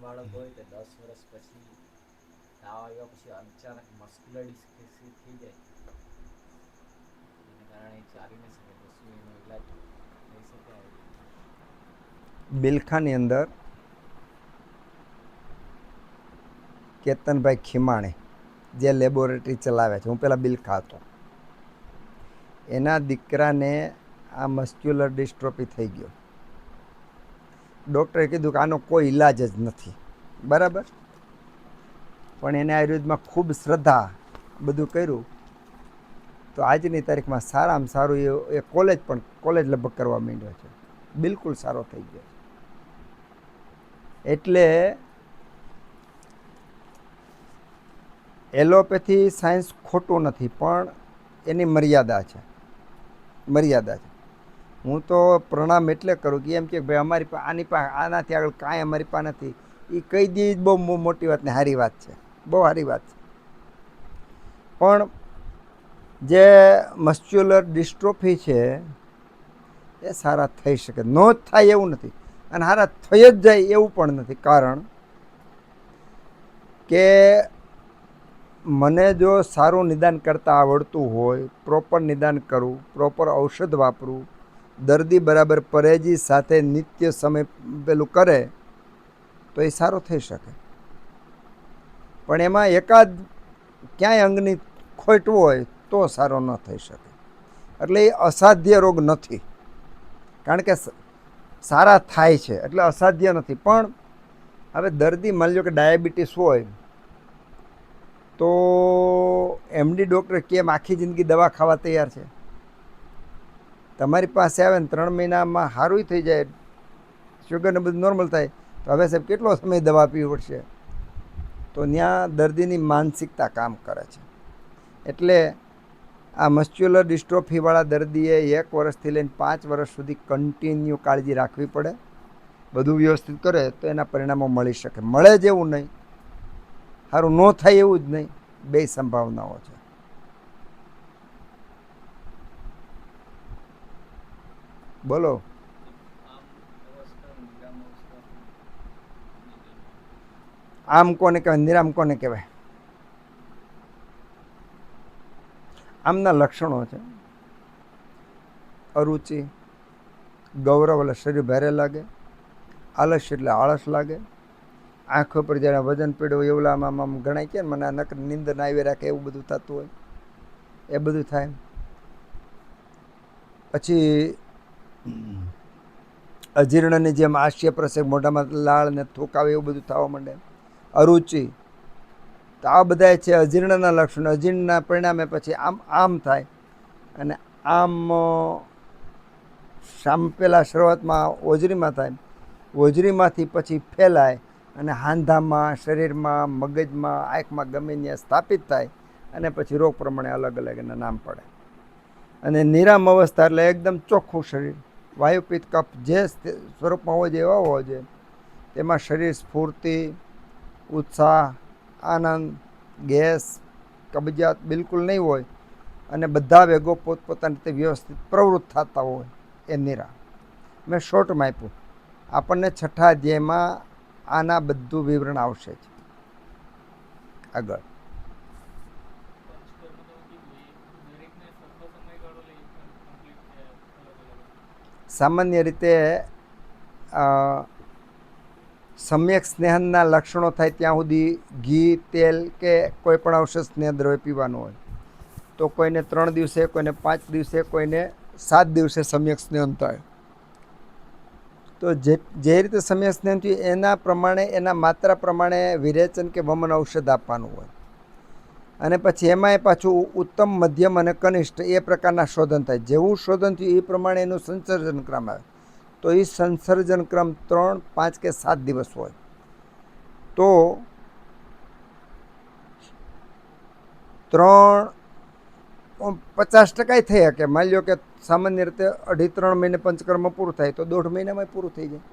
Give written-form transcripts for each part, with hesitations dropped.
બાળક હોય કે 10 વર્ષ પછી તાવ આવ્યા પછી અચાનક મસ્ક્યુલર ડિસ્ટ્રોફી થઈ જાય, જેને કારણે ચાલી ન શકે, તો શું એનો ઈલાજ થઈ શકે? બિલખાની અંદર કેતનભાઈ ખીમાણી જે લેબોરેટરી ચલાવે છે, હું પહેલાં બિલખા હતો, એના દીકરાને આ મસ્ક્યુલર ડિસ્ટ્રોફી થઈ ગયો. ડૉક્ટરે કીધું કે આનો કોઈ ઈલાજ જ નથી, બરાબર. પણ એને આયુર્વેદમાં ખૂબ શ્રદ્ધા, બધું કર્યું, તો આજની તારીખમાં સારામાં સારું એ કોલેજ લગભગ કરવા માંડ્યો છે, બિલકુલ સારો થઈ ગયો. એટલે એલોપેથી સાયન્સ ખોટું નથી, પણ એની મર્યાદા છે. હું તો પ્રણામ એટલે કરું કે એમ કે ભાઈ અમારી પાસે આનાથી આગળ કાંઈ અમારી પાસે નથી, એ કહી દે બહુ મોટી વાત ને સારી વાત છે, બહુ સારી વાત છે. પણ જે મસ્ક્યુલર ડિસ્ટ્રોફી છે એ સારા થઈ શકે, ન જ થાય એવું નથી, અને સારા થઈ જ જાય એવું પણ નથી. કારણ કે મને જો સારું નિદાન કરતાં આવડતું હોય, પ્રોપર નિદાન કરું, પ્રોપર ઔષધ વાપરું, દર્દી બરાબર પરેજી સાથે નિત્ય સમય પેલું કરે, તો એ સારો થઈ શકે. પણ એમાં એકાદ ક્યાંય અંગની ખોટ હોય તો સારો ન થઈ શકે. એટલે એ અસાધ્ય રોગ નથી, કારણ કે સારા થાય છે એટલે અસાધ્ય નથી. પણ હવે દર્દી માની લો કે ડાયાબિટીસ હોય, તો એમડી ડૉક્ટર કેમ આખી જિંદગી દવા ખાવા તૈયાર છે? તમારી પાસે આવે ને 3 મહિનામાં સારું થઈ જાય, શુગરને બધું નોર્મલ થાય, તો હવે સાહેબ કેટલો સમય દવા પીવી પડશે? તો ત્યાં દર્દીની માનસિકતા કામ કરે છે. એટલે આ મસ્ક્યુલર ડિસ્ટ્રોફીવાળા દર્દીએ 1 વર્ષથી લઈને 5 વર્ષ સુધી કન્ટિન્યુ કાળજી રાખવી પડે. બધું વ્યવસ્થિત કરે તો એના પરિણામો મળી શકે. મળે જ એવું નહીં, સારું ન થાય એવું જ નહીં, બે સંભાવનાઓ છે. બોલો. આમ કોને કહેવાય, નિરામ કોને કહેવાય? આમના લક્ષણો છે: અરુચિ, ગૌરવ એટલે શરીર ભારે લાગે, આલસ એટલે આળસ લાગે, આંખો પર જ્યારે વજન પડ્યું હોય એવું આમ ગણાય કે મને નકર નીંદર ના આવી રાખે એવું બધું થતું હોય, એ બધું થાય. પછી અજીર્ણની જેમ આશ્ય પ્રસંગ, મોઢામાં લાળ ને થૂક આવે એવું બધું થવા માંડે. અરુચિ, તો આ બધા છે અજીર્ણના લક્ષણો. અજીર્ણના પરિણામે પછી આમ થાય, અને આમ પેલા શરૂઆતમાં હોજરીમાં થાય, હોજરીમાંથી પછી ફેલાય અને હાંધામાં, શરીરમાં, મગજમાં, આંખમાં ગમે ત્યાં સ્થાપિત થાય, અને પછી રોગ પ્રમાણે અલગ અલગ એના નામ પડે. અને નિરામ અવસ્થા એટલે એકદમ ચોખ્ખું શરીર, વાયુ પિત્ત કફ જે સ્વરૂપમાં હોવો જોઈએ એવા હોવો જોઈએ. તેમાં શરીર સ્ફૂર્તિ, ઉત્સાહ, આનંદ, ગેસ, કબજિયાત બિલકુલ નહીં હોય, અને બધા વેગો પોતપોતાની રીતે વ્યવસ્થિત પ્રવૃત્ત થતા હોય, એ નિરા. મેં શોર્ટમાં આપ્યું. આપણને 6ઠા અધ્યાયમાં આના બધું વિવરણ આવશે જ. આગળ સામાન્ય રીતે સમ્યક સ્નેહનના લક્ષણો થાય ત્યાં સુધી ઘી, તેલ કે કોઈ પણ ઔષધ સ્નેહ દ્રવ્ય પીવાનું હોય. તો કોઈને 3 દિવસે, કોઈને 5 દિવસે, કોઈને 7 દિવસે સમ્યક સ્નેહન થાય. તો જે રીતે સમ્યક સ્નેહન થયું એના પ્રમાણે, એના માત્રા પ્રમાણે વિરેચન કે વમન ઔષધ આપવાનું હોય. અને પછી એમાંય પાછું ઉત્તમ, મધ્યમ અને કનિષ્ઠ એ પ્રકારના શોધન થાય. જેવું શોધન થયું એ પ્રમાણે એનું સંસર્જન ક્રમ આવે. તો એ સંસર્જન ક્રમ 3, 5 કે 7 દિવસ હોય. તો 50% થઈ શકે. માની લો કે સામાન્ય રીતે 2.5-3 મહિને પંચકર્મ પૂરું થાય, તો 1.5 મહિનામાં પૂરું થઈ જાય.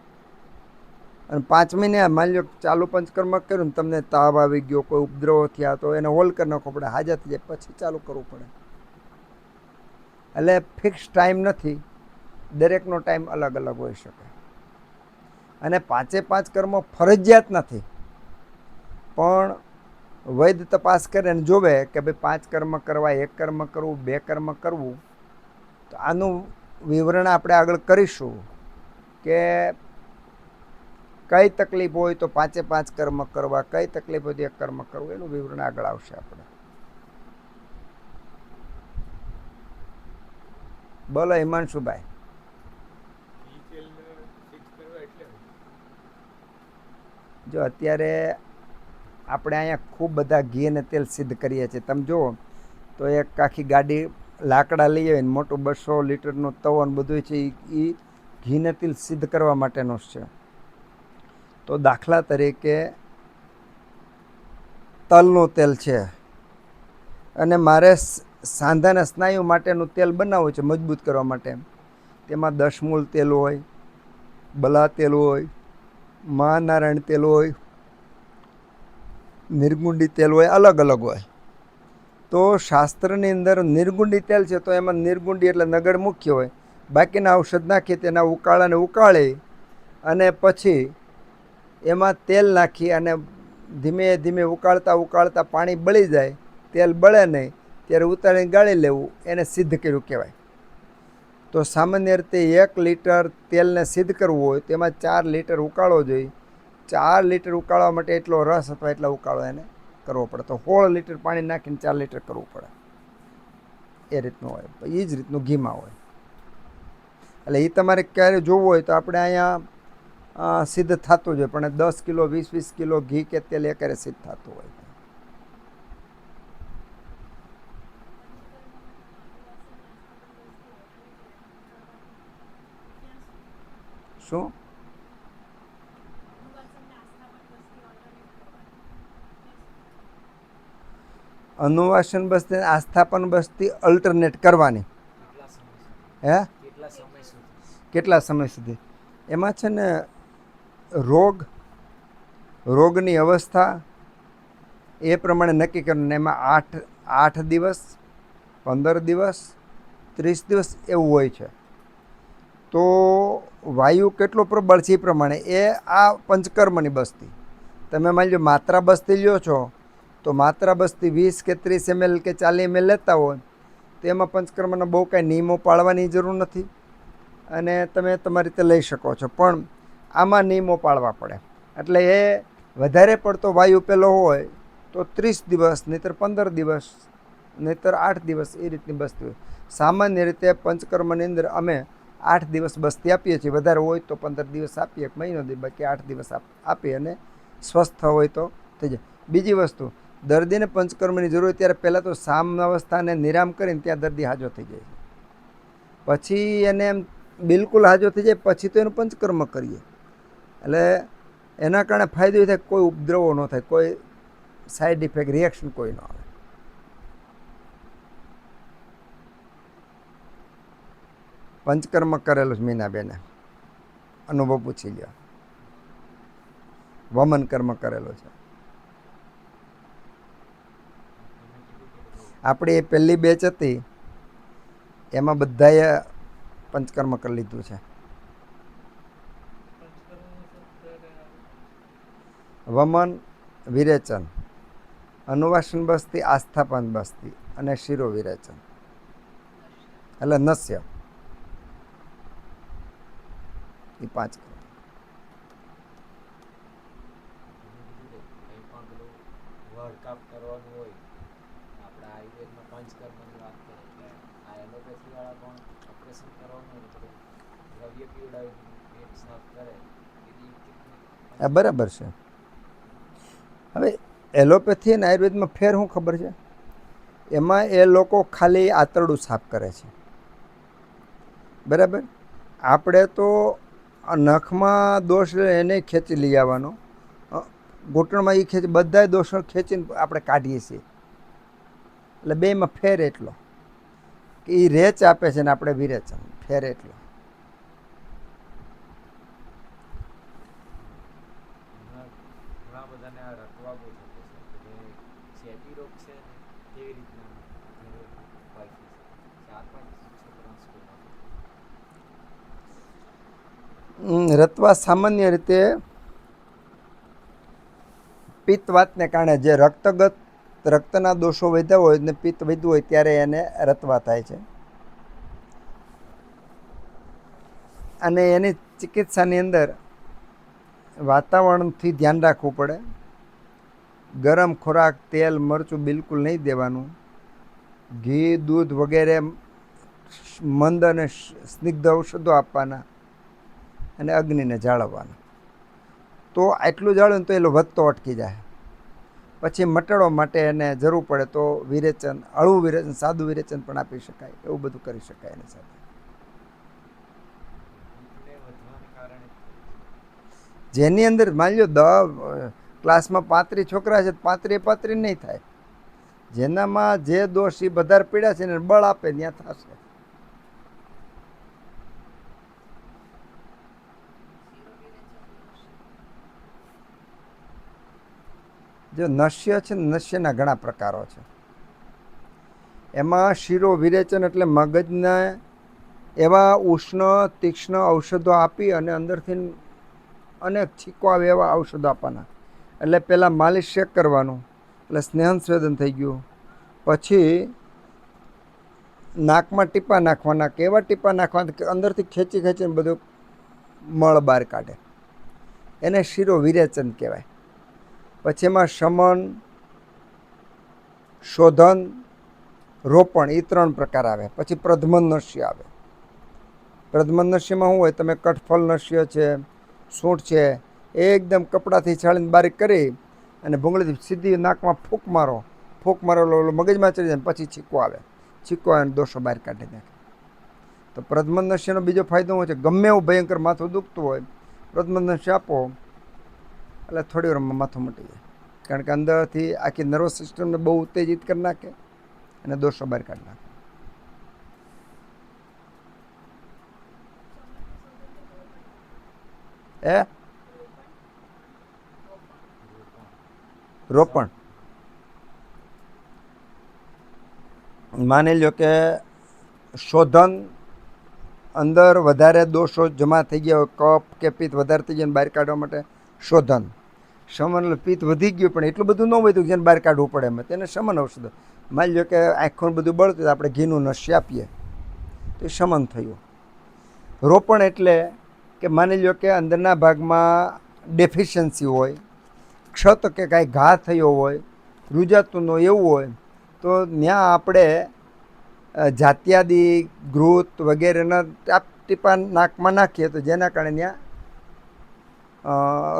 અને 5 મહિને માની લો ચાલુ પંચકર્મ કર્યું ને તમને તાવ આવી ગયો, કોઈ ઉપદ્રવ થયા, તો એને હોલ્ડ કરી નાખવો પડે, હાજર થઈ જાય પછી ચાલુ કરવું પડે. એટલે ફિક્સ ટાઈમ નથી, દરેકનો ટાઈમ અલગ અલગ હોઈ શકે. અને પાંચે પાંચ કર્મ ફરજિયાત નથી, પણ વૈદ તપાસ કરે અને જોવે કે ભાઈ 5 કર્મ કરવા, 1 કર્મ કરવું, 2 કર્મ કરવું. તો આનું વિવરણ આપણે આગળ કરીશું કે કઈ તકલીફ હોય તો પાંચે પાંચ કર્મ કરવા, કઈ તકલીફ હોય તો 1 કર્મ કરવું, એનું વિવરણ આગળ આવશે આપણે. બોલો હિમાંશુભાઈ. જો અત્યારે આપણે અહીંયા ખૂબ બધા ઘી અને તેલ સિદ્ધ કરીએ છીએ. તમે જુઓ તો એક આખી ગાડી લાકડા લઈ આવીને મોટું 200 લીટરનું તવન બધું છે એ ઘી ને તેલ સિદ્ધ કરવા માટેનું છે. તો દાખલા તરીકે તલનું તેલ છે અને મારે સાંધાના સ્નાયુ માટેનું તેલ બનાવવું છે મજબૂત કરવા માટે. તેમાં 10 મૂળ તેલ હોય, બલા તેલ હોય, મહાનારાયણ તેલ હોય, નિર્ગુંડી તેલ હોય, અલગ અલગ હોય. તો શાસ્ત્રની અંદર નિર્ગુંડી તેલ છે તો એમાં નિર્ગુંડી એટલે નગર મુખ્ય હોય. બાકીના ઔષધ નાખી તેના ઉકાળાને ઉકાળી અને પછી એમાં તેલ નાખી અને ધીમે ધીમે ઉકાળતા ઉકાળતા પાણી બળી જાય, તેલ બળે નહીં ત્યારે ઉતારીને ગાળી લેવું, એને સિદ્ધ કર્યું કહેવાય. તો સામાન્ય રીતે 1 લીટર તેલને સિદ્ધ કરવું હોય તો એમાં 4 લીટર ઉકાળવો જોઈએ. 4 લીટર ઉકાળવા માટે એટલો રસ અથવા એટલો ઉકાળો એને કરવો પડે. તો 16 લીટર પાણી નાખીને 4 લીટર કરવું પડે. એ રીતનું હોય. એ જ રીતનું ઘીમાં હોય. એટલે એ તમારે ક્યારે જોવું હોય તો આપણે અહીંયા સિદ્ધ થતું જ હોય, પણ 10 કિલો 20 કિલો ઘી કે તેલ એકારે સિદ્ધ થતું હોય. શું? અનુવાસન બસ્તી, આસ્થાપન બસ્તી અલ્ટરનેટ કરવાની. હે? કેટલા સમય સુધી? એમાં છે ને રોગની અવસ્થા એ પ્રમાણે નક્કી કરવાનું. એમાં 8 દિવસ, 15 દિવસ, 30 દિવસ એવું હોય છે. તો વાયુ કેટલો પ્રબળ છે એ પ્રમાણે એ આ પંચકર્મની બસ્તી. તમે માની લો માત્રા બસ્તી લ્યો છો તો માત્રા બસ્તી 20 કે 30 ml કે 40 ml લેતા હોય તો એમાં પંચકર્મના બહુ કાંઈ નિયમો પાળવાની જરૂર નથી અને તમે તમારી રીતે લઈ શકો છો. પણ આમાં નિયમો પાળવા પડે. એટલે એ વધારે પડતો વાયુ પેલો હોય તો 30 દિવસ, નહીંતર 15 દિવસ, નહીંતર 8 દિવસ, એ રીતની બસ્તી હોય. સામાન્ય રીતે પંચકર્મની અંદર અમે 8 દિવસ બસ્તી આપીએ છીએ. વધારે હોય તો 15 દિવસ આપીએ, 1 મહિનો દી, બાકી 8 દિવસ આપીએ અને સ્વસ્થ હોય તો થઈ જાય. બીજી વસ્તુ, દર્દીને પંચકર્મની જરૂર હોય ત્યારે પહેલાં તો સામાવસ્થાને નિરામ કરીને ત્યાં દર્દી હાજો થઈ જાય. પછી એને એમ બિલકુલ હાજો થઈ જાય પછી તો એનું પંચકર્મ કરીએ. એટલે એના કારણે ફાયદો એ થાય કોઈ ઉપદ્રવો ન થાય, કોઈ સાઈડ ઇફેક્ટ રિએક્શન કોઈ ન આવે. પંચકર્મ કરેલું છે મીનાબેને, અનુભવ પૂછી લ્યો. વમન કર્મ કરેલો છે. આપણી એ પહેલી બેચ હતી એમાં બધાએ પંચકર્મ કરી લીધું છે. વમન, વિરેચન, અનુવાસન બસ્તી, આસ્થાપન બસ્તી અને શિરો વિરેચન એટલે નસ્ય. એ 5 કર્મ. વર્કઆઉટ કરવાનું હોય આપણે આયુર્વેદમાં પંચકર્મની વાત કરીએ, એટલે આ એલોપેથી વાળા પણ ઓપરેશન કરવાનું હોય તો દ્રવ્ય પીવડાવી પેટ સાફ કરે આ બરાબર છે. હવે એલોપેથી અને આયુર્વેદમાં ફેર શું ખબર છે? એમાં એ લોકો ખાલી આંતરડું સાફ કરે છે, બરાબર. આપણે તો નખમાં દોષ એને ખેંચી લઈ આવવાનો, ઘૂંટણમાં એ ખેંચી, બધા દોષો ખેંચીને આપણે કાઢીએ છીએ. એટલે બેમાં ફેર એટલો કે એ રેચ આપે છે ને આપણે વિરેચન. ફેર એટલો. ઘણા બધાને આ રખવા બહુ થતો છે, ચેપી રોગ છે ને કેવી રીતના ઘરે ઉપાય થઈ શકે? 4-5 છોકરા સ્કૂલમાં રતવા સામાન્ય રીતે પિત્તવાતને કારણે જે રક્તના દોષો વધ્યા હોય ને પિત્ત વધ્યું હોય ત્યારે એને રતવા થાય છે. અને એની ચિકિત્સાની અંદર વાતાવરણથી ધ્યાન રાખવું પડે. ગરમ ખોરાક, તેલ, મરચું બિલકુલ નહીં દેવાનું. ઘી, દૂધ વગેરે મંદ અને સ્નિગ્ધ ઔષધો આપવાના અને અગ્નિને જાળવવાના. તો આટલું જાળવે ને તો એ વધતો અટકી જાય. પછી મટાડવા માટે એને જરૂર પડે તો વિરેચન, હળવું વિરેચન, સાદું વિરેચન પણ આપી શકાય. એવું બધું કરી શકાય એની સાથે. જેની અંદર માની લો ક્લાસમાં 35 છોકરા છે, 35 નહીં થાય. જેનામાં જે દોષ એ વધારે પીડા છે એને બળ આપે ત્યાં થશે. જો નશ્ય છે ને, નશ્યના ઘણા પ્રકારો છે. એમાં શિરો વિરેચન એટલે મગજને એવા ઉષ્ણ તીક્ષ્ણ ઔષધો આપી અને અંદરથી અનેક છીકો આવે એવા ઔષધો આપવાના. એટલે પહેલાં માલિશ શેક કરવાનું, એટલે સ્નેહન સ્વેદન થઈ ગયું. પછી નાકમાં ટીપા નાખવાના, કેવા ટીપા નાખવાના કે અંદરથી ખેંચી ખેંચીને બધું મળ બહાર કાઢે. એને શિરો વિરેચન કહેવાય. પછી એમાં શમન, શોધન, રોપણ એ 3 પ્રકાર આવે. પછી પ્રધમન નશ્ય આવે. પ્રધમન નશ્યમાં શું હોય? તમે કઠફળ નશ્ય છે, સૂંઠ છે, એકદમ કપડાથી છાળીને બારીક કરી અને ભૂંગળીથી સીધી નાકમાં ફૂંક મારો. ફૂંક મારેલો મગજમાં ચડી જાય, પછી છીકો આવે. છીકો આવે દોષો બહાર કાઢી નાખે. તો પ્રધમન નશ્યનો બીજો ફાયદો શું છે? ગમે એવું ભયંકર માથું દુખતું હોય, પ્રધમન નશ્ય આપો એટલે થોડી વારમાં માથું મટી જાય. કારણ કે અંદરથી આખી નર્વસ સિસ્ટમને બહુ ઉત્તેજિત કરી નાખે અને દોષો બહાર કાઢી નાખે. રોપણ માની લો કે શોધન, અંદર વધારે દોષો જમા થઈ ગયા હોય, કફ કે પિત્ત વધારે થઈ જાય બહાર કાઢવા માટે શોધન. શમન પિત્ત વધી ગયું પણ એટલું બધું ન વધ્યું કે જેને બહાર કાઢવું પડે એમ, તેને શમન ઔષધ. માની લો કે આંખોને બધું બળતું તો આપણે ઘીનું નશ્ય આપીએ તો એ શમન થયું. રોપણ એટલે કે માની લો કે અંદરના ભાગમાં ડેફિશિયન્સી હોય, ક્ષત કે કાંઈ ઘા થયો હોય, રૂજાતું ન એવું હોય તો ત્યાં આપણે જાત્યાદી ઘૃત વગેરેના ટીપા નાકમાં નાખીએ તો જેના કારણે ત્યાં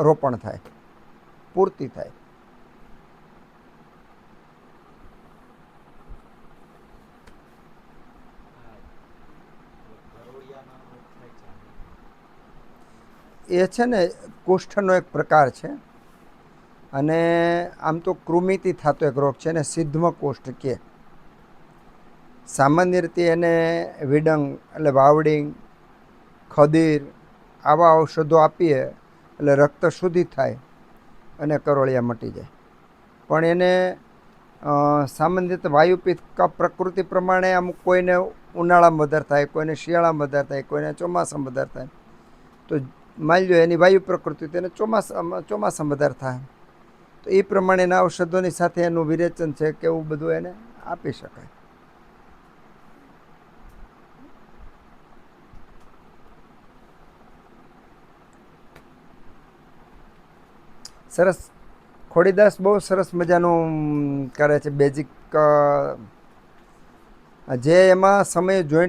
રોપણ થાય, પૂર્તિ થાય. એ છે ને કુષ્ઠનો એક પ્રકાર છે. અને આમ તો કૃમિથી થતો એક રોગ છે, એને સિદ્ધમ કુષ્ઠ કહે. સામાન્ય રીતે એને વિડંગ એટલે વાવડિંગ, ખદીર આવા ઔષધો આપીએ એટલે રક્ત શુદ્ધિ થાય અને કરોળિયા મટી જાય. પણ એને સામાન્ય રીતે વાયુપિત્ત પ્રકૃતિ પ્રમાણે અમુક કોઈને ઉનાળામાં વધારે થાય, કોઈને શિયાળામાં વધારે થાય, કોઈને ચોમાસામાં વધારે થાય. તો માની લો એની વાયુ પ્રકૃતિ તેને ચોમાસામાં વધારે થાય. તો એ પ્રમાણેના ઔષધોની સાથે એનું વિરેચન છે કે એવું બધું એને આપી શકાય. સરસ. ખોડીદાસ બહુ સરસ મજાનું કરે છે બેઝિક, જે એમાં સમય જોઈન્ટ